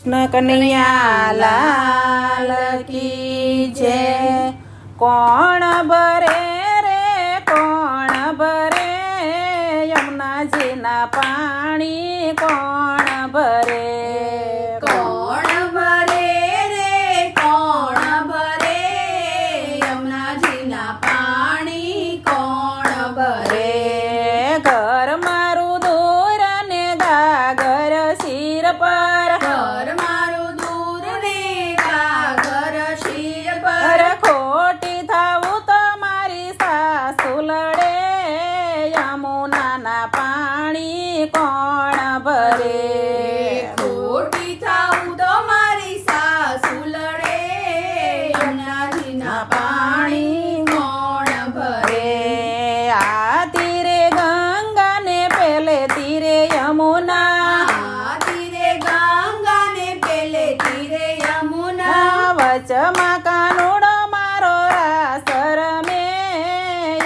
કૃષ્ણ કનૈયા લાલ કી જય। કોણ ભરે રે કોણ ભરે યમુનાજીના પાણી કોણ ભરે? કોણ ભરે રે કોણ ભરે યમુનાજીના પાણી કોણ ભરે? ઘર મારું દૂર ને ગાગર શિર પર, ઘર મારું દૂર ને ગાગર શિર પર, ખોટી થાવું તો મારી સાસુ લડે યમુનાના પાણી કોણ ભરે? ખોટી થાવું તો મારી સાસુ લડે યમુનાજીના પાણી કોણ ભરે? આ તીરે ગંગા ને પેલે તીરે યમુના, આ તીરે ગંગા ને પેલે તીરે યમુના, વચમાં કાનુડો મારો રાસ રમે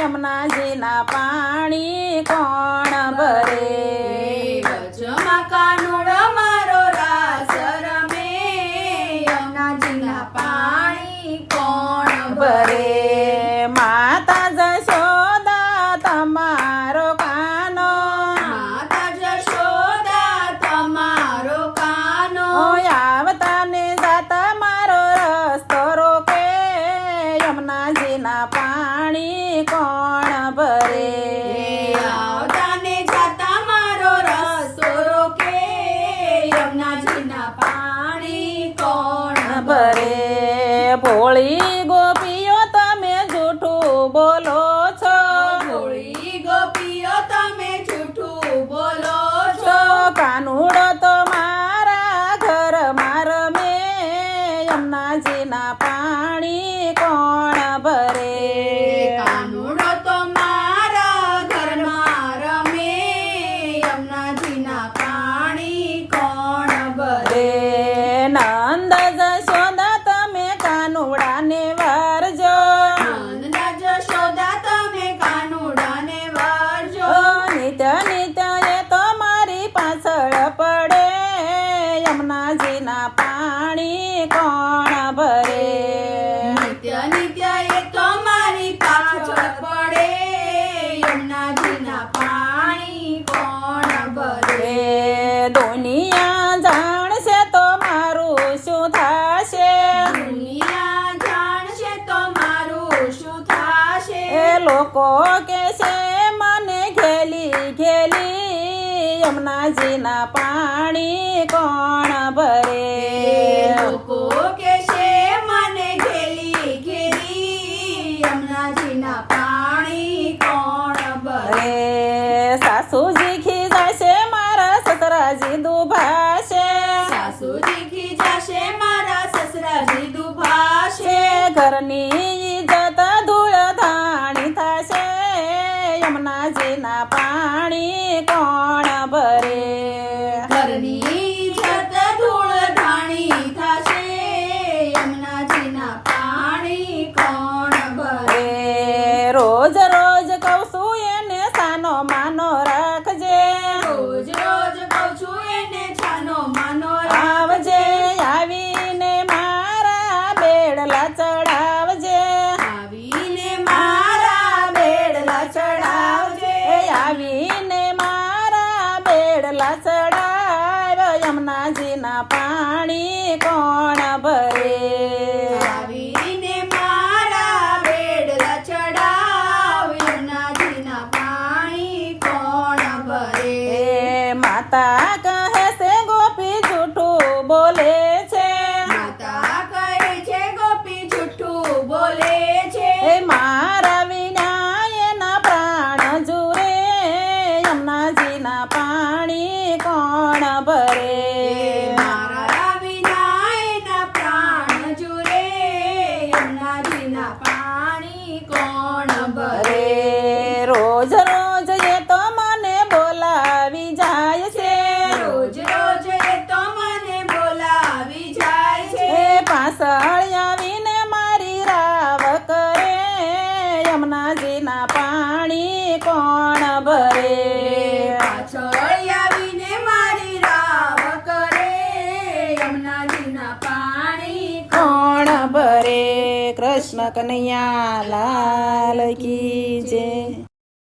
યમુનાજીના પાણી કોણ ભરે? વચમાં કાનુડો મારો રાસ રમે યમુનાજીના પાણી કોણ ભરે? માતા જશોદા તમારો કાનો, માતા જશોદા તમારો કાનો, આવતા ને જાતા મારો રસ્તો રોકે યમુનાજીના પાણી કોણ ભરે? આવતા ને જાતા મારો રસ્તો રોકે યમુનાજીના પાણી કોણ ભરે? ભોળી ગોપીઓ તમે જૂઠું બોલો છો, ભોળી ગોપીઓ તમે જૂઠું બોલો છો, છો કાનુડો તો મારા ઘરમાં રમે યમુનાજીના પાણી કોણ ભરે? કાનુડો તો મારા ઘરમાં રમે યમુનાજીના પાણી કોણ ભરે? નંદ જશોદા તમે કાનુડાને વારજો, નંદના જશોદા તમે કાનુડાને વારજો, નિત્ય નિત્ય એ તો મારી પાછળ પડે યમુનાજીના પાણી કોણ ભરે? નિત્ય નિત્ય એ તો મારી પાછળ પડે યમુનાજીના પાણી કોણ ભરે? દુનિયા જાણશે તો મારું શું થશે? દુનિયા જાણશે તો મારું શું થાશે? લોકો કહેશે મને ઘેલી ઘેલી યમુનાજીના પાણી કોણ ભરે? લોકો કહેશે મને ઘેલી ઘેલી યમુનાજીના પાણી કોણ ભરે? સાસુજી ખીજાશે મારા સસરાજી દુભાશે, સાસુજી ખીજાશે મારા સસરાજી દુભાશે, ઘરની ઇજ્જત ધૂળ ધાણી થશે યમુનાજીના પાણી કોણ ભરે? ઘરની ઇજ્જત ધૂળ ધાણી થશે યમુનાજીના પાણી કોણ ભરે? રોજ રોજ કહું છું એને સાનો માનો રાખજે, રોજ રોજ કહું છું એને છાનો માનો આવજે આવીને મારા બેડલા ચડાવજે, આવીને મારા બેડલા ચડાવજે, આવીને મારા બેડલા ચડાવ યમુનાજીના પાણી કોણ ભરે? આવીને મારા બેડલા ચડાવ યમુનાજીના પાણી કોણ ભરે? માતા કહે છે ગોપી જૂઠું બોલે છે, માતા કહે છે ગોપી જૂઠું બોલે છે, મારા વિના એના પ્રાણ જુરે યમુનાજીના પાણી કોણ ભરે? મારા વિના એના પ્રાણ જુરે યમુનાજીના પાણી કોણ ભરે? રોજ રોજ એ તો મને બોલાવી જાય છે, રોજ રોજ એ તો મને બોલાવી યમુનાજીના પાણી કોણ ભરે કૃષ્ણ કનૈયા લાલ કી